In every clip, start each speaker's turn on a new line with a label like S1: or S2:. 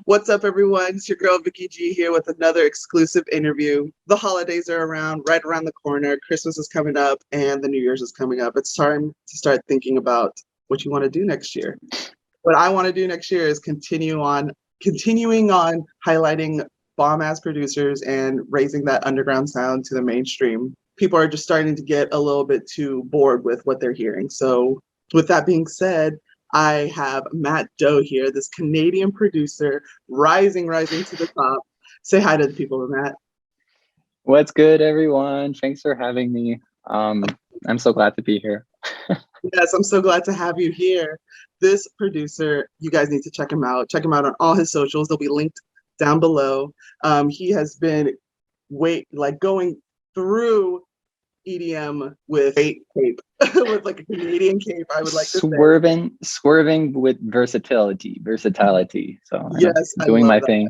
S1: What's up, everyone? It's your girl Vicky G here with another exclusive interview. The holidays are right around the corner. Christmas is coming up, and the New Year's is coming up. It's time to start thinking about what you want to do next year. What I want to do next year is continuing on highlighting bomb ass producers and raising that underground sound to the mainstream. People are just starting to get a little bit too bored with what they're hearing. So, with that being said, I have Matt Doe here, this Canadian producer, rising to the top. Say hi to the people, Matt.
S2: What's good, everyone? Thanks for having me. I'm so glad to be here.
S1: Yes, I'm so glad to have you here. This producer, you guys need to check him out. Check him out on all his socials. They'll be linked down below. He has been going through EDM with a cape, with like a Canadian cape, I would like to say.
S2: Swerving with versatility. So
S1: Yes, I
S2: doing
S1: love
S2: my
S1: that.
S2: thing.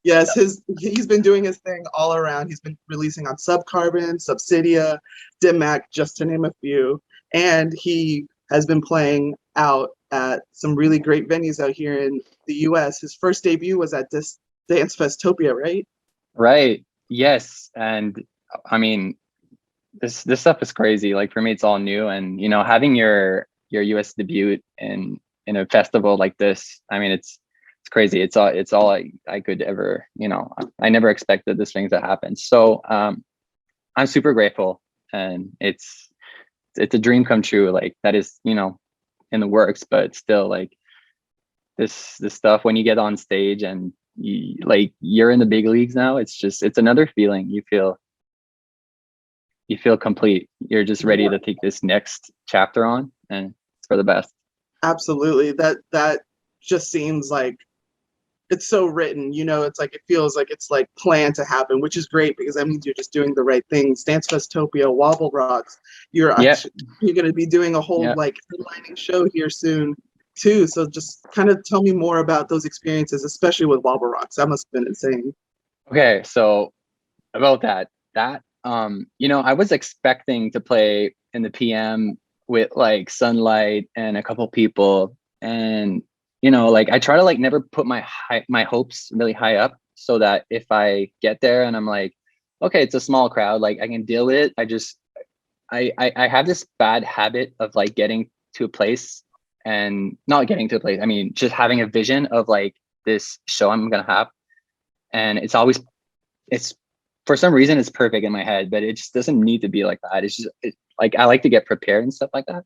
S1: Yes. He's been doing his thing all around. He's been releasing on Subcarbon, Subsidia, Dimac, just to name a few. And he has been playing out at some really great venues out here in the US. His first debut was at this Dancefestopia, right?
S2: Right. Yes. And I mean, this stuff is crazy. Like for me, it's all new. And having your US debut in a festival like this, I mean, it's crazy. It's all I could ever, I never expected this thing to happen. So I'm super grateful, and it's a dream come true. Like that is, in the works, but still, like this stuff when you get on stage and you're in the big leagues now, it's another feeling. You feel complete. You're just ready to take this next chapter on, and it's for the best.
S1: Absolutely. That just seems like it's so written, it's like it feels like it's like planned to happen, which is great because that means you're just doing the right things. Dancefestopia, Wobble Rocks, you're going to be doing a whole like headlining show here soon too. So just kind of tell me more about those experiences, especially with Wobble Rocks. That must have been insane.
S2: Okay, so about that I was expecting to play in the PM with like Sunlight and a couple people, and like I try to like never put my hopes really high up, so that if I get there and I'm like, okay, it's a small crowd, like I can deal with it. I have this bad habit of like getting to a place and not getting to a place. I mean, just having a vision of like this show I'm gonna have, and it's for some reason it's perfect in my head, but it just doesn't need to be like that. Like I like to get prepared and stuff like that,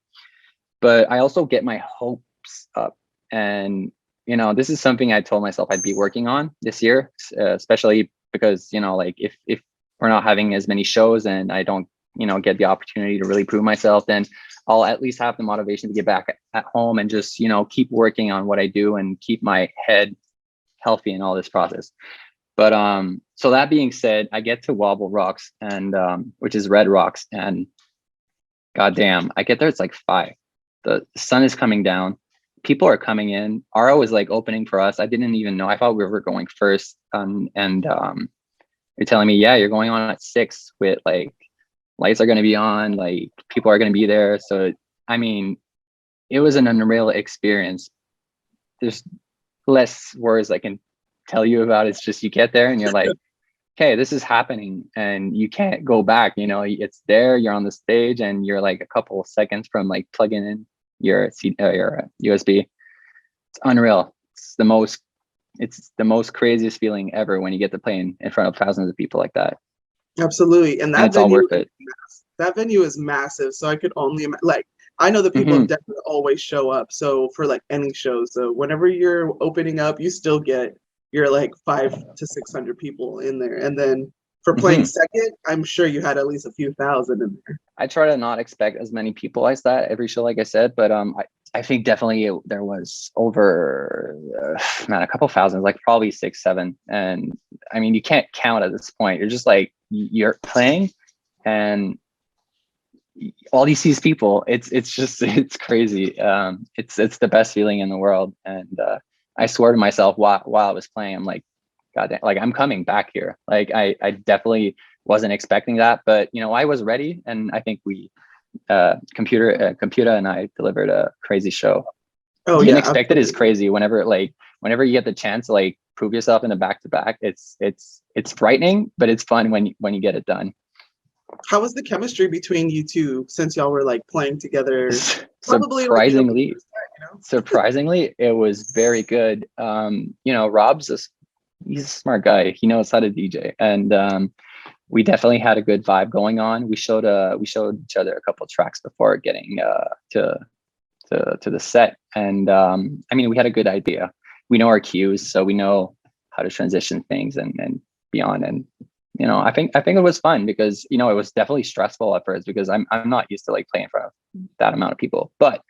S2: but I also get my hopes up. And this is something I told myself I'd be working on this year, especially because like if we're not having as many shows and I don't get the opportunity to really prove myself, then I'll at least have the motivation to get back at home and just keep working on what I do and keep my head healthy in all this process. But so that being said, I get to Wobble Rocks, and which is Red Rocks, and goddamn, I get there, it's like 5. The sun is coming down, people are coming in. RO is like opening for us. I didn't even know. I thought we were going first. And you're telling me, yeah, you're going on at 6 with like lights are going to be on, like people are going to be there. So I mean, it was an unreal experience. There's less words I can tell you about. It's just you get there and you're like, okay, this is happening, and you can't go back. It's there, you're on the stage, and you're like a couple of seconds from like plugging in your USB. It's unreal. It's the most craziest feeling ever when you get to play in front of thousands of people like that.
S1: Absolutely. And
S2: it's all worth it.
S1: That venue is massive, so I could only like, I know the people definitely always show up. So for like any shows, so whenever you're opening up, you still get your like 500 to 600 people in there. And then for playing second, I'm sure you had at least a few thousand in there.
S2: I try to not expect as many people as that every show, like I said, but I think definitely there was over a couple thousand, like probably 6, 7. And I mean, you can't count at this point. You're just like, you're playing and all you see is people. It's crazy. It's the best feeling in the world. And I swore to myself while I was playing, I'm like, God damn, like I'm coming back here. Like I definitely wasn't expecting that, but I was ready, and I think we computer and I delivered a crazy show. The unexpected is crazy. Whenever like whenever you get the chance to like prove yourself in a back-to-back, it's frightening, but it's fun when you get it done.
S1: How was the chemistry between you two since y'all were like playing together?
S2: Surprisingly, surprisingly, it was very good. Rob's he's a smart guy. He knows how to DJ, and we definitely had a good vibe going on. We showed each other a couple of tracks before getting to the set, and we had a good idea. We know our cues, so we know how to transition things and beyond. And I think it was fun because it was definitely stressful at first because I'm not used to like playing in front of that amount of people. But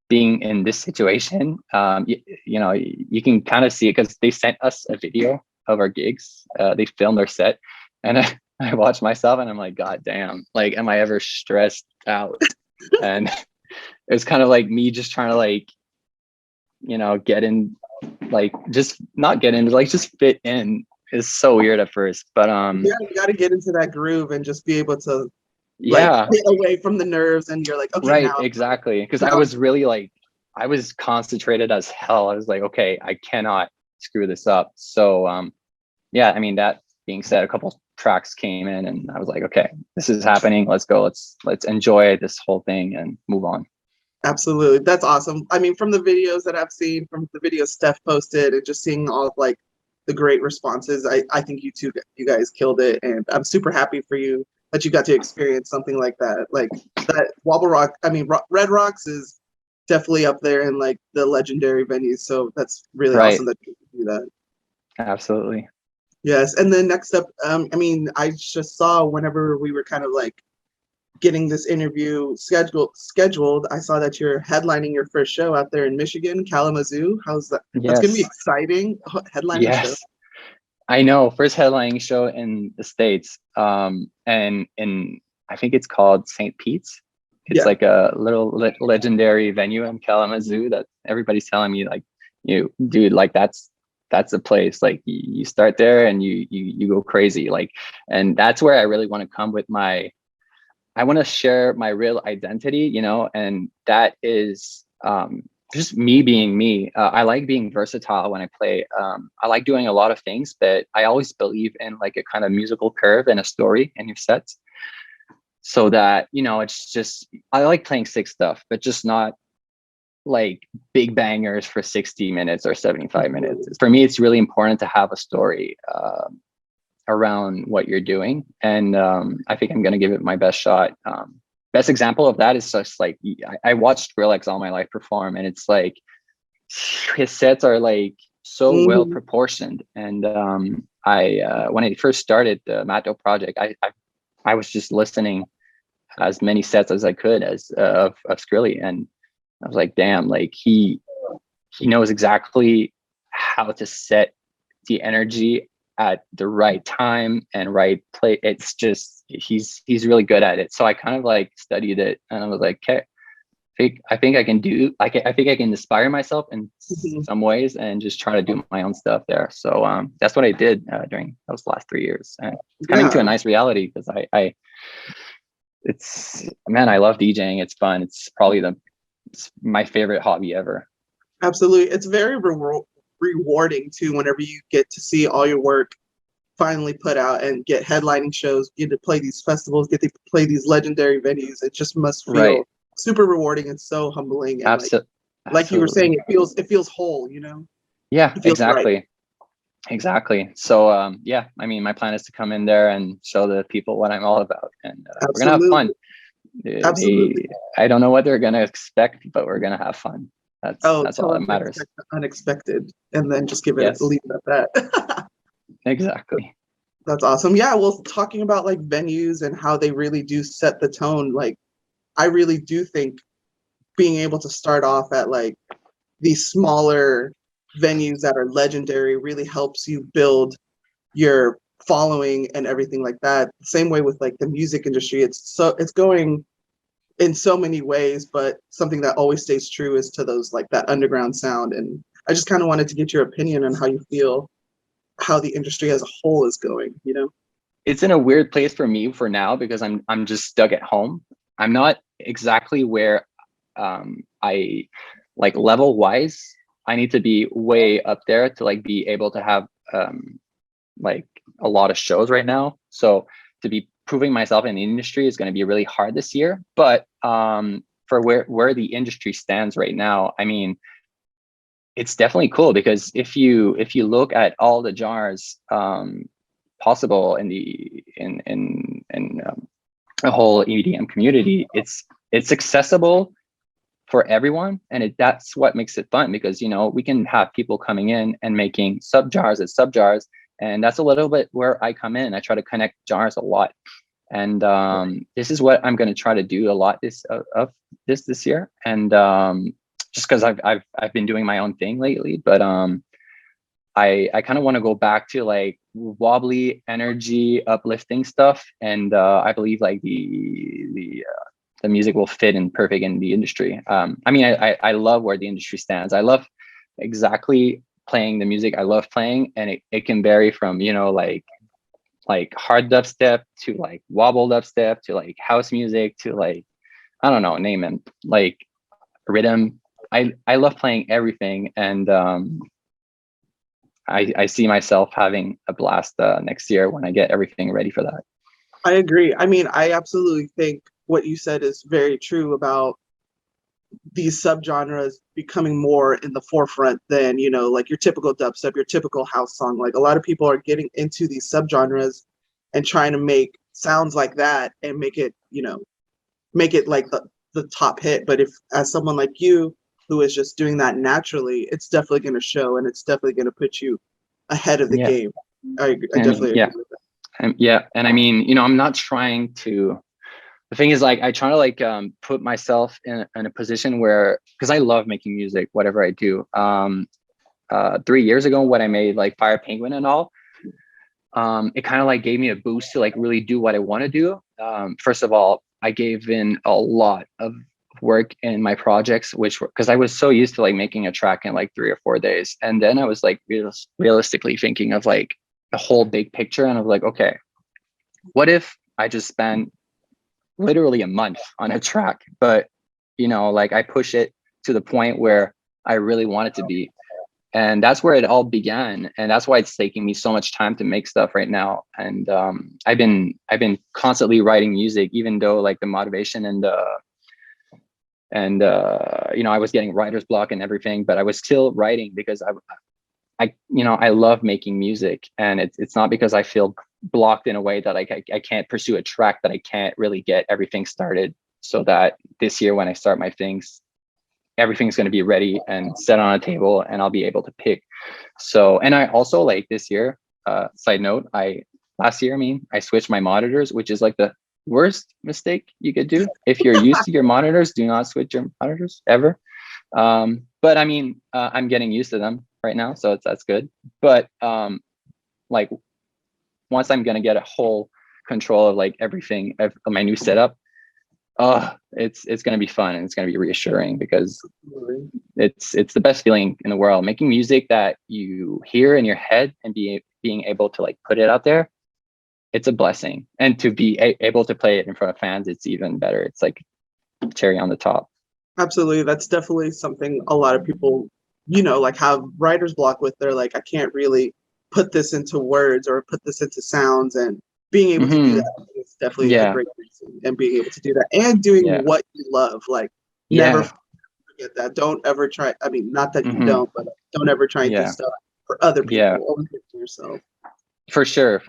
S2: being in this situation, you can kind of see it because they sent us a video of our gigs. They filmed our set, and I watched myself and I'm like, God damn, like, am I ever stressed out? And it's kind of like me just trying to like, get in, like just not get in, like just fit in. Is so weird at first, but
S1: you got to get into that groove and just be able to
S2: get
S1: away from the nerves, and you're like, okay,
S2: right,
S1: now.
S2: Exactly, because I was really like, I was concentrated as hell. I was like, okay, I cannot screw this up. So that being said, a couple tracks came in and I was like, okay, this is happening, let's go, let's enjoy this whole thing and move on.
S1: Absolutely, that's awesome. I mean, from the videos that I've seen, from the videos Steph posted, and just seeing all of like the great responses, I think you guys killed it, and I'm super happy for you that you got to experience something like that. Like that Wobble Rock, Red Rocks is definitely up there in like the legendary venues, so that's really awesome that you can do that.
S2: Absolutely.
S1: Yes, and then next up, I just saw whenever we were kind of like getting this interview scheduled, I saw that you're headlining your first show out there in Michigan, Kalamazoo. How's that?
S2: Yes.
S1: That's gonna be exciting. Headlining show.
S2: I know, first headlining show in the States, and in I think it's called St. Pete's. It's like a little legendary venue in Kalamazoo that everybody's telling me like, dude, like that's a place, like you start there and you go crazy, like, and that's where I really want to come with I want to share my real identity, and that is just me being me. I like being versatile when I play. I like doing a lot of things, but I always believe in like a kind of musical curve and a story in your sets. So that, it's just, I like playing sick stuff, but just not like big bangers for 60 minutes or 75 minutes. For me, it's really important to have a story around what you're doing, and I think I'm going to give it my best shot. Best example of that is just like I watched Skrillex all my life perform, and it's like his sets are like so well proportioned. And when I first started the MATT DOE project, I was just listening as many sets as I could of Skrilly, and I was like, damn, like he knows exactly how to set the energy at the right time and right play. It's just he's really good at it. So I kind of like studied it, and I was like, okay, I think I can I think I can inspire myself in some ways and just try to do my own stuff there. So that's what I did during those last 3 years, and it's coming to a nice reality because I love DJing. It's fun. It's probably it's my favorite hobby ever.
S1: Absolutely. It's very rewarding too whenever you get to see all your work finally put out and get headlining shows, get to play these festivals, get to play these legendary venues. It just must feel super rewarding and so humbling. And like you were saying, it feels whole,
S2: Yeah, exactly. Right. Exactly. So my plan is to come in there and show the people what I'm all about, and we're gonna have fun. Absolutely. I don't know what they're gonna expect, but we're gonna have fun. That's all that matters.
S1: Unexpected, and then just leave it at that.
S2: Exactly.
S1: That's awesome. Yeah, well, talking about like venues and how they really do set the tone, like I really do think being able to start off at like these smaller venues that are legendary really helps you build your following and everything like that. Same way with like the music industry. It's going in so many ways, but something that always stays true is to those like that underground sound. And I just kind of wanted to get your opinion on how you feel how the industry as a whole is going.
S2: It's in a weird place for me for now because I'm just stuck at home. I'm not exactly where I like level wise I need to be way up there to like be able to have like a lot of shows right now. So to be proving myself in the industry is going to be really hard this year. But for where the industry stands right now, I mean, it's definitely cool, because if you look at all the genres possible in the whole EDM community, it's accessible for everyone, and that's what makes it fun, because you know, we can have people coming in and making subgenres and subgenres, and that's a little bit where I come in. I try to connect genres a lot, and this is what I'm going to try to do a lot this year, and just because I've been doing my own thing lately, but I kind of want to go back to like wobbly energy, uplifting stuff, and I believe like the music will fit in perfect in the industry. I mean, I love where the industry stands. I love exactly playing the music I love playing, and it can vary from, you know, like hard dubstep to like wobble dubstep to like house music to like, I don't know, name it, like rhythm. I love playing everything, and I see myself having a blast next year when I get everything ready for that.
S1: I agree. I mean, I absolutely think what you said is very true about these subgenres becoming more in the forefront than, you know, like your typical dubstep, your typical house song. Like a lot of people are getting into these subgenres and trying to make sounds like that and make it, you know, make it like the top hit. But if, as someone like you who is just doing that naturally, it's definitely going to show, and it's definitely going to put you ahead of the game. I definitely agree with that.
S2: Yeah, and I mean, you know, I'm not trying to. The thing is, like, I try to like put myself in a position where, because I love making music, whatever I do. 3 years ago, when I made like Fire Penguin and all, it kind of like gave me a boost to like really do what I want to do. First of all, I gave in a lot of work in my projects, which were, because I was so used to like making a track in like 3 or 4 days, and then I was like realistically thinking of like the whole big picture, and I was like, okay, what if I just spend literally a month on a track, but you know, like I push it to the point where I really want it to be. And that's where it all began, and that's why it's taking me so much time to make stuff right now. And I've been constantly writing music, even though like the motivation and you know, I was getting writer's block and everything, but I was still writing because I you know, I love making music, and it's not because I feel blocked in a way that I can't pursue a track, that I can't really get everything started, so that this year when I start my things, everything's going to be ready and set on a table, and I'll be able to pick. So, and I also like this year, side note, last year, I mean, I switched my monitors, which is like the worst mistake you could do. If you're used to your monitors, do not switch your monitors ever. But I mean, I'm getting used to them right now, so that's good. But like once I'm going to get a whole control of like everything of my new setup, it's going to be fun, and it's going to be reassuring, because it's the best feeling in the world, making music that you hear in your head and being able to like put it out there. It's a blessing, and to be able to play it in front of fans, it's even better. It's like cherry on the top.
S1: Absolutely. That's definitely something a lot of people, you know, like have writer's block with. They're like, I can't really put this into words or put this into sounds, and being able to do that is definitely a great reason. And being able to do that and doing what you love, like never forget that. Don't ever try. I mean, not that you don't, but don't ever try and do stuff for other people. Only for yourself.
S2: For sure.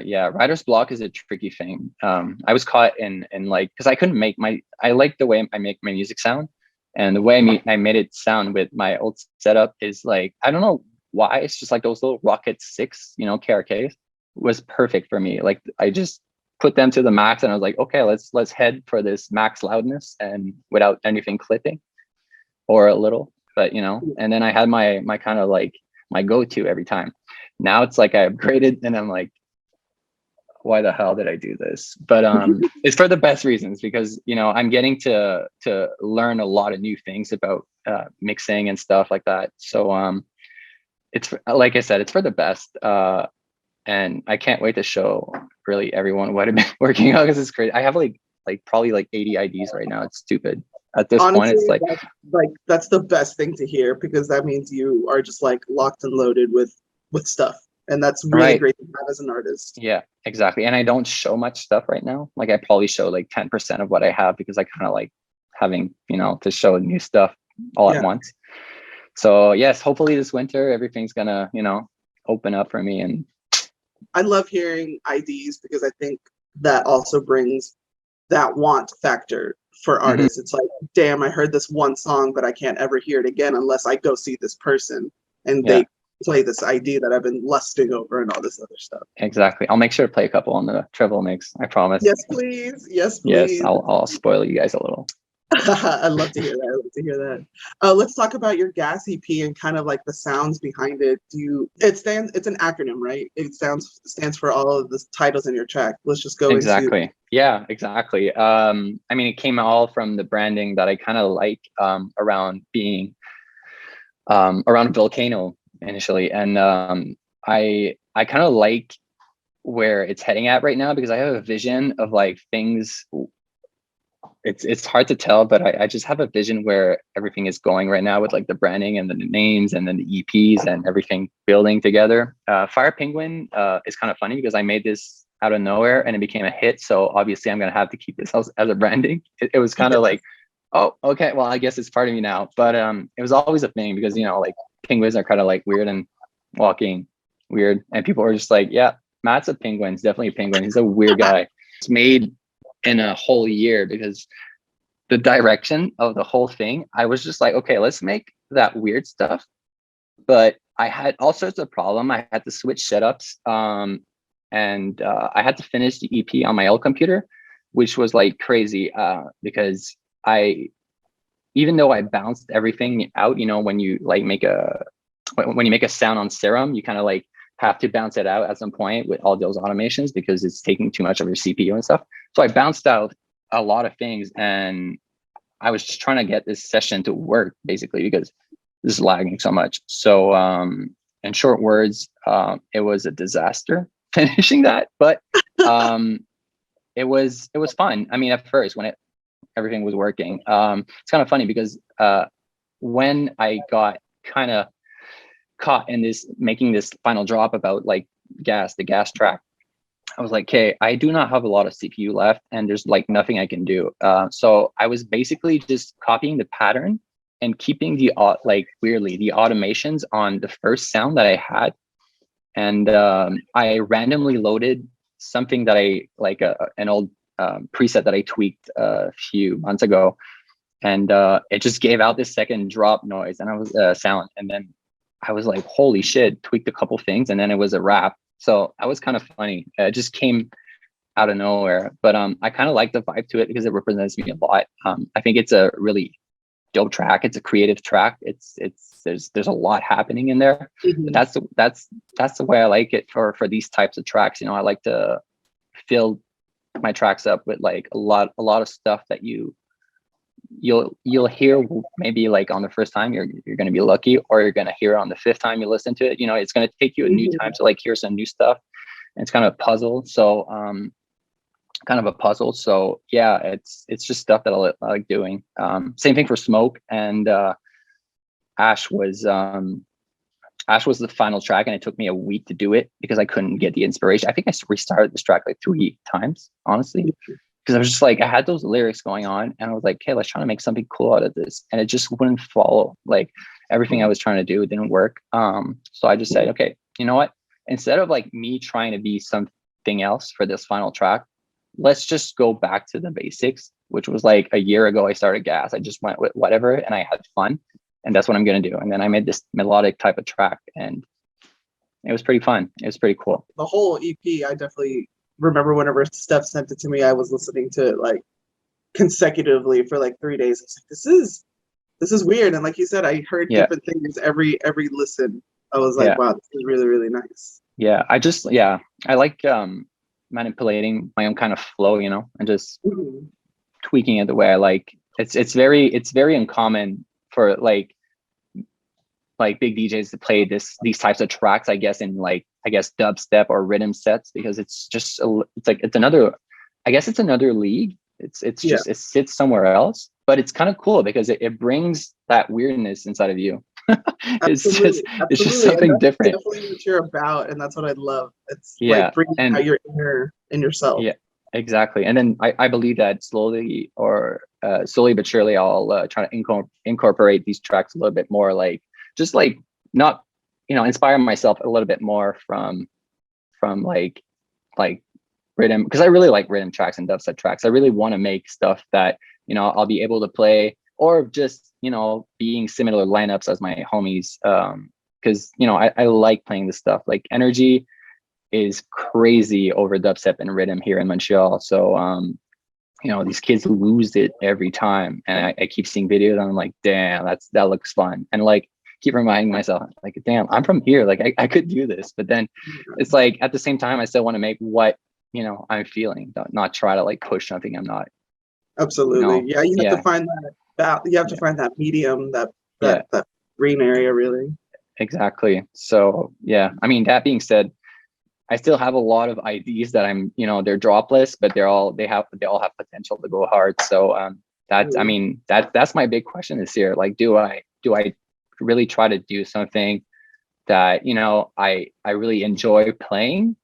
S2: Yeah, writer's block is a tricky thing. I was caught in like, because I couldn't make I like the way I make my music sound, and the way I made it sound with my old setup is like, I don't know why, it's just like those little Rocket 6, you know, KRKs was perfect for me. Like I just put them to the max, and I was like, okay, let's head for this max loudness, and without anything clipping or a little, but you know. And then I had my kind of like my go-to every time. Now it's like I upgraded, and I'm like, why the hell did I do this? But it's for the best reasons, because you know, I'm getting to learn a lot of new things about mixing and stuff like that. So it's, like I said, it's for the best, and I can't wait to show really everyone what I've been working on, because it's great. I have like probably like 80 IDs right now. It's stupid. at this point,
S1: Honestly,
S2: it's like,
S1: that's the best thing to hear, because that means you are just like locked and loaded with stuff, and that's really
S2: right.
S1: great to have as an artist.
S2: Yeah, exactly. And I don't show much stuff right now. Like I probably show like 10% of what I have because I kind of like having, to show new stuff all at
S1: Yeah,
S2: once. So yes, hopefully this winter everything's gonna, open up for me. And
S1: I love hearing IDs, because I think that also brings that want factor for
S2: Mhm.
S1: artists. It's like, damn, I heard this one song, but I can't ever hear it again unless I go see this person and
S2: Yeah,
S1: they play this ID that I've been lusting over and all this other stuff.
S2: exactly. I'll make sure to play a couple on the TRILLVO mix. I promise.
S1: Yes, please. Yes,
S2: Yes,
S1: please.
S2: I'll spoil you guys a little.
S1: I'd love to hear that. I'd love to hear that. Let's talk about your Gas EP and kind of like the sounds behind it. It's an acronym, right? It stands for all of the titles in your track. Let's just go into.
S2: Exactly. Yeah, exactly. I mean, it came all from the branding that I kind of like around being around Volcano initially. And I kind of like where it's heading at right now because I have a vision of like things. It's hard to tell, but I just have a vision where everything is going right now with like the branding and the names and then the EPs and everything building together. Fire Penguin is kind of funny because I made this out of nowhere and it became a hit. So obviously I'm gonna have to keep this as a branding. It was kind of like, oh, okay, well I guess it's part of me now. But it was always a thing because like penguins are kind of like weird and walking weird, and people were just like, yeah, Matt's a penguin. He's definitely a penguin. He's a weird guy. It's made in a whole year because the direction of the whole thing, I was just like, okay, let's make that weird stuff. But I had all sorts of problem. I had to switch setups, and I had to finish the EP on my old computer, which was like crazy because even though I bounced everything out, when you like make a sound on Serum, you kind of like have to bounce it out at some point with all those automations because it's taking too much of your CPU and stuff. So I bounced out a lot of things and I was just trying to get this session to work basically because this is lagging so much. So in short words, it was a disaster finishing that, but it was fun. I mean, at first when everything was working, it's kind of funny because when I got kind of caught in this making this final drop about like the gas track, I was like, okay, I do not have a lot of CPU left and there's like nothing I can do. So I was basically just copying the pattern and keeping the weirdly the automations on the first sound that I had. And I randomly loaded something that I like an old preset that I tweaked a few months ago. And it just gave out this second drop noise and I was sound. And then I was like, holy shit, tweaked a couple things. And then it was a wrap. So that was kind of funny. It just came out of nowhere, but I kind of like the vibe to it because it represents me a lot. I think it's a really dope track. It's a creative track. There's a lot happening in there.
S1: Mhm.
S2: But that's the way I like it for these types of tracks. I like to fill my tracks up with like a lot of stuff that you'll hear maybe like on the first time you're going to be lucky, or you're going to hear on the fifth time you listen to it. It's going to take you a new time to like hear some new stuff. And it's kind of a puzzle. So yeah, it's just stuff that I like doing. Same thing for Smoke and Ash was the final track, and it took me a week to do it because I couldn't get the inspiration. I think I restarted this track like 3 times, honestly, because I was just like, I had those lyrics going on and I was like, okay, let's try to make something cool out of this. And it just wouldn't follow. Like everything I was trying to do, it didn't work. So I just said, okay, you know what? Instead of like me trying to be something else for this final track, let's just go back to the basics, which was like a year ago, I started Gas. I just went with whatever and I had fun. And that's what I'm going to do. And then I made this melodic type of track and it was pretty fun. It was pretty cool.
S1: The whole EP, I definitely remember whenever Steph sent it to me, I was listening to it like consecutively for like 3 days. I was like, this is weird. And like you said, I heard different things every listen. I was like, wow, this is really, really nice.
S2: Yeah. I like manipulating my own kind of flow, and just tweaking it the way I like. It's very uncommon for like big DJs to play these types of tracks, I guess, in like, dubstep or rhythm sets, because it's just it's another league. It's
S1: Yeah,
S2: just it sits somewhere else, but it's kind of cool because it brings that weirdness inside of you.
S1: absolutely,
S2: it's just
S1: absolutely, and
S2: something
S1: that's
S2: different.
S1: definitely what you're about, and that's what I love. It's like
S2: Yeah,
S1: bringing
S2: and
S1: out your inner in yourself.
S2: yeah, exactly. And then I believe that slowly but surely I'll try to incorporate these tracks a little bit more, like just like not, inspire myself a little bit more from like rhythm, because I really like rhythm tracks and dubstep tracks. I really want to make stuff that, I'll be able to play, or just, being similar lineups as my homies. Because, I like playing this stuff. Like energy is crazy over dubstep and rhythm here in Montreal. So these kids lose it every time, and I keep seeing videos and I'm like, damn, that looks fun. And like keep reminding myself, like, damn, I'm from here, like I could do this. But then it's like at the same time I still want to make what I'm feeling, not try to like push something I'm not.
S1: Absolutely, yeah. You have to
S2: Yeah,
S1: find you have to
S2: yeah,
S1: find that medium, that
S2: yeah,
S1: that green area, really.
S2: exactly. So yeah, I mean, that being said, I still have a lot of ideas that they're dropless, but they all have potential to go hard. So that's, I
S1: Mm.
S2: mean, that's my big question this year. Like, do I really try to do something that, I really enjoy playing,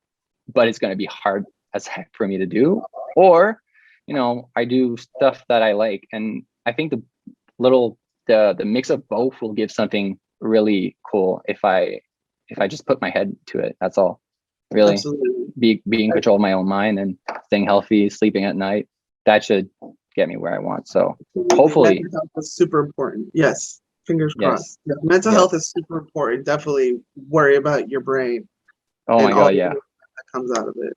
S2: but it's going to be hard as heck for me to do? Or, I do stuff that I like. And I think little, the mix of both will give something really cool if I just put my head to it. That's all. Really
S1: Absolutely.
S2: be in control of my own mind and staying healthy, sleeping at night. That should get me where I want. So
S1: Absolutely.
S2: hopefully,
S1: Mental health is super important. Yes. Fingers crossed.
S2: yes,
S1: Yeah, mental health
S2: yes.
S1: is super important. Definitely worry about your brain
S2: Oh
S1: and
S2: my
S1: all
S2: God,
S1: the
S2: yeah,
S1: good that comes out of it.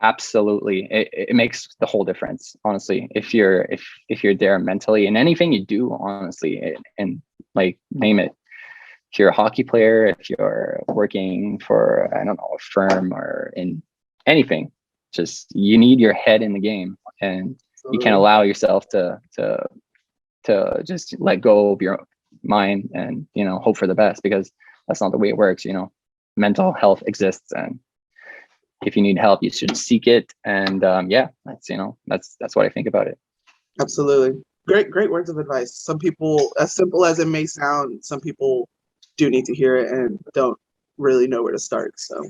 S2: absolutely. It makes the whole difference, honestly. If you're there mentally, and anything you do, honestly, and like name it. If you're a hockey player, if you're working for, I don't know, a firm or in anything, just you need your head in the game, and you can't
S1: So,
S2: allow yourself to just let go of your mind and hope for the best, because that's not the way it works. Mental health exists, and if you need help, you should seek it. And yeah, that's what I think about it.
S1: absolutely. Great words of advice. Some people, as simple as it may sound, some people do need to hear it and don't really know where to start. So,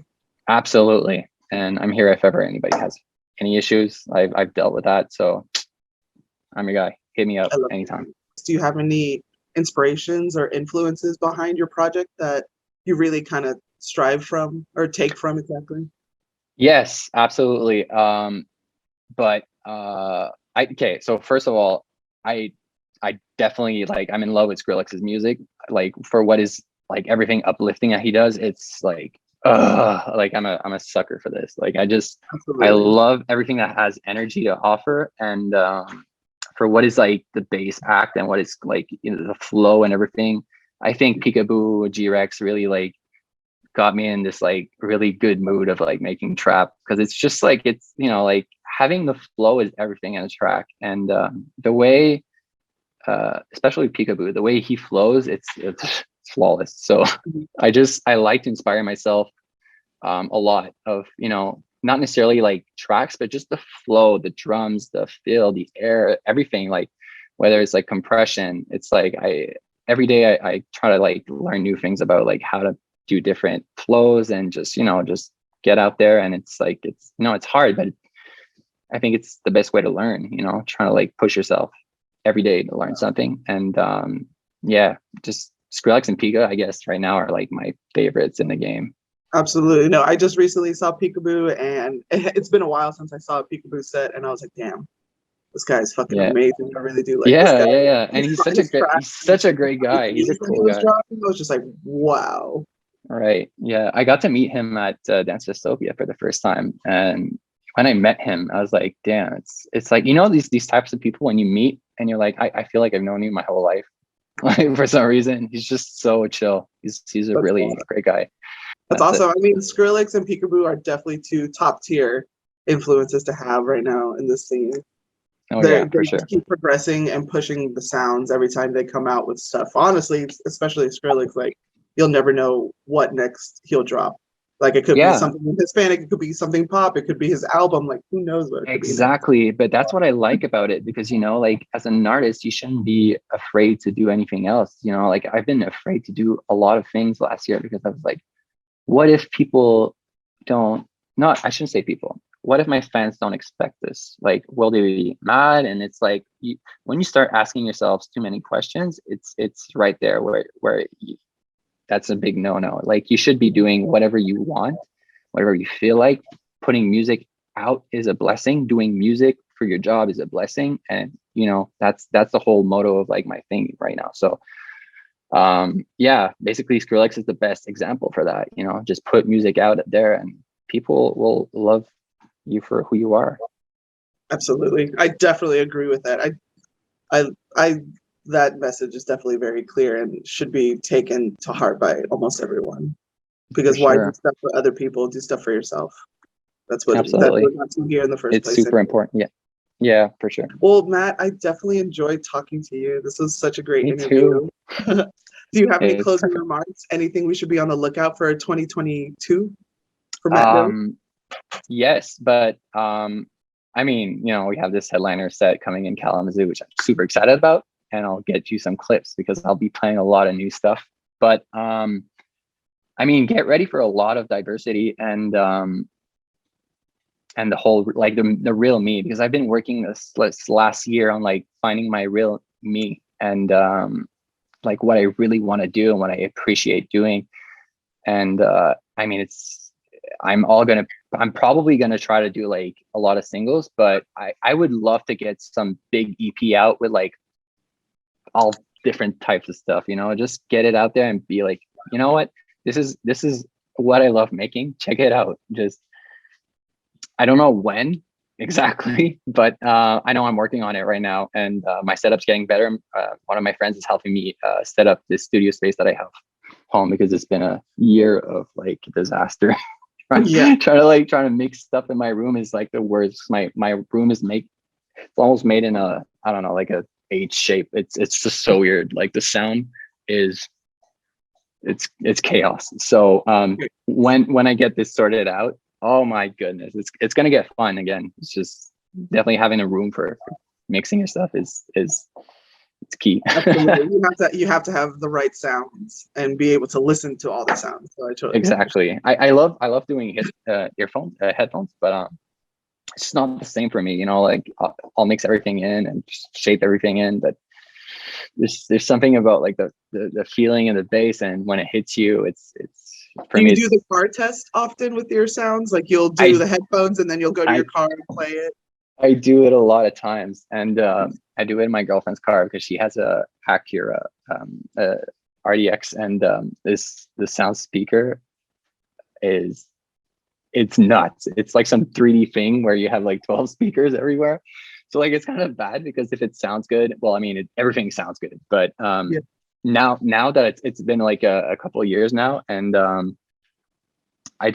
S2: Absolutely. And I'm here if ever anybody has any issues. I've dealt with that, so I'm your guy. Hit me up
S1: I love
S2: anytime.
S1: it. Do you have any inspirations or influences behind your project that you really kind of strive from or take from exactly?
S2: Yes, absolutely. But okay. So first of all, I I definitely, like, I'm in love with Skrillex's music. Like, for what is like everything uplifting that he does, it's like I'm a sucker for this. Like, I
S1: Absolutely.
S2: love everything that has energy to offer. And for what is like the bass act and what is like, the flow and everything, I think Peekaboo G-Rex really like got me in this like really good mood of like making trap, because it's just like, it's like having the flow is everything in a track. And the way especially Peekaboo, the way he flows, it's flawless. So I like to inspire myself a lot of, not necessarily like tracks, but just the flow, the drums, the feel, the air, everything. Like, whether it's like compression, it's like every day I try to like learn new things about like how to do different flows, and just get out there. And it's like, it's hard, but I think it's the best way to learn, trying to like push yourself every day to learn something. And yeah, just Skrillex and Pika, I guess, right now are like my favorites in the game.
S1: Absolutely. No, I just recently saw Peekaboo, and it's been a while since I saw a Peekaboo set, and I was like, damn, this guy is fucking
S2: Yeah.
S1: amazing. I really do like this
S2: Yeah,
S1: guy.
S2: yeah, yeah. And
S1: His track,
S2: he's such a great
S1: his
S2: guy. He's a
S1: beats that he
S2: cool
S1: was
S2: guy.
S1: dropping, I was just like, wow.
S2: Right. Yeah. I got to meet him at Dancefestopia for the first time. And when I met him, I was like, damn, it's like, these types of people when you meet and you're like, I feel like I've known you my whole life. Like, for some reason, he's just so chill. He's a
S1: That's
S2: really
S1: awesome.
S2: great guy.
S1: That's
S2: That's it.
S1: awesome. I mean, Skrillex and Peekaboo are definitely two top tier influences to have right now in this scene.
S2: Oh
S1: They
S2: yeah, for sure.
S1: just keep progressing and pushing the sounds every time they come out with stuff. Honestly, especially Skrillex, like, you'll never know what next he'll drop. Like it could be
S2: Yeah,
S1: something Hispanic, it could be something pop, it could be his album. Like who knows what it could be next.
S2: exactly. But that's what I like about it, because, you know, like as an artist, you shouldn't be afraid to do anything else. You know, like I've been afraid to do a lot of things last year because I was like, what if people don't, not, I shouldn't say people. What if my fans don't expect this? Like, will they be mad? And it's like, when you start asking yourselves too many questions, it's right there where that's a big no-no. Like you should be doing whatever you want, whatever you feel like. Putting music out is a blessing. Doing music for your job is a blessing. And, you know, that's the whole motto of like my thing right now. So yeah, basically Skrillex is the best example for that. You know, just put music out there and people will love you for who you are.
S1: Absolutely. I definitely agree with that. I that message is definitely very clear and should be taken to heart by almost everyone. Because why do stuff for other people? Do stuff for yourself. That's what got you here in the first place.
S2: It's super important. Yeah. Yeah, for sure.
S1: Well, Matt, I definitely enjoyed talking to you. This was such a great interview. Do you have any closing remarks? Anything we should be on the lookout for 2022 for Matt DOE?
S2: Yes, but I mean, you know, we have this headliner set coming in Kalamazoo, which I'm super excited about, and I'll get you some clips because I'll be playing a lot of new stuff. But I mean, get ready for a lot of diversity and the whole, like the real me, because I've been working this last year on like finding my real me and like what I really want to do and what I appreciate doing. And I mean, I'm probably gonna try to do like a lot of singles, but I would love to get some big EP out with like all different types of stuff, you know, just get it out there and be like, you know what, this is what I love making. Check it out. Just, I don't know when exactly, but I know I'm working on it right now, and my setup's getting better. One of my friends is helping me set up this studio space that I have home, because it's been a year of like disaster. trying to make stuff in my room is like the worst. My room is it's almost made in a, I don't know, like a H shape. It's just so weird. Like the sound is, it's chaos. So when I get this sorted out, oh my goodness, it's gonna get fun again. It's just definitely having a room for mixing your stuff is it's key.
S1: Absolutely. You have to have the right sounds and be able to listen to all the sounds. So I totally
S2: exactly. I love doing headphones, but it's just not the same for me. You know, like I'll mix everything in and shape everything in, but there's something about like the feeling and the bass, and when it hits you, it's for me.
S1: Do you do the car test often with your sounds? Like you'll do the headphones and then you'll go to your car and play it?
S2: I do it a lot of times, and I do it in my girlfriend's car because she has a Acura RDX, and the sound speaker it's nuts. It's like some 3D thing where you have like 12 speakers everywhere. So like it's kind of bad, because if it sounds good, well, I mean, everything sounds good, but now that it's been like a couple of years now, and I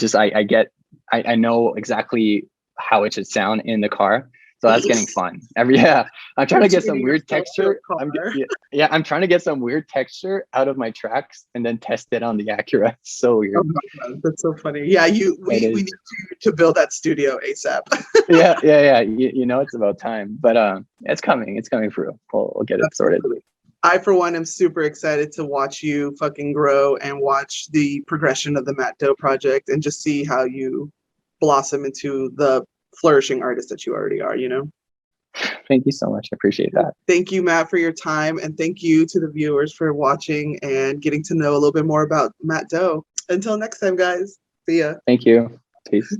S2: know exactly how it should sound in the car. So that's getting fun. I'm trying to get some weird texture. I'm trying to get some weird texture out of my tracks and then test it on the Acura. It's so weird.
S1: Oh my God, that's so funny. Yeah, we need to build that studio ASAP.
S2: yeah. You know, it's about time, but it's coming through. We'll get it sorted.
S1: I, for one, am super excited to watch you fucking grow and watch the progression of the Matt DOE project and just see how you blossom into the flourishing artist that you already are, you know?
S2: Thank you so much. I appreciate that.
S1: Thank you, Matt, for your time. And thank you to the viewers for watching and getting to know a little bit more about Matt DOE. Until next time, guys. See ya.
S2: Thank you. Peace.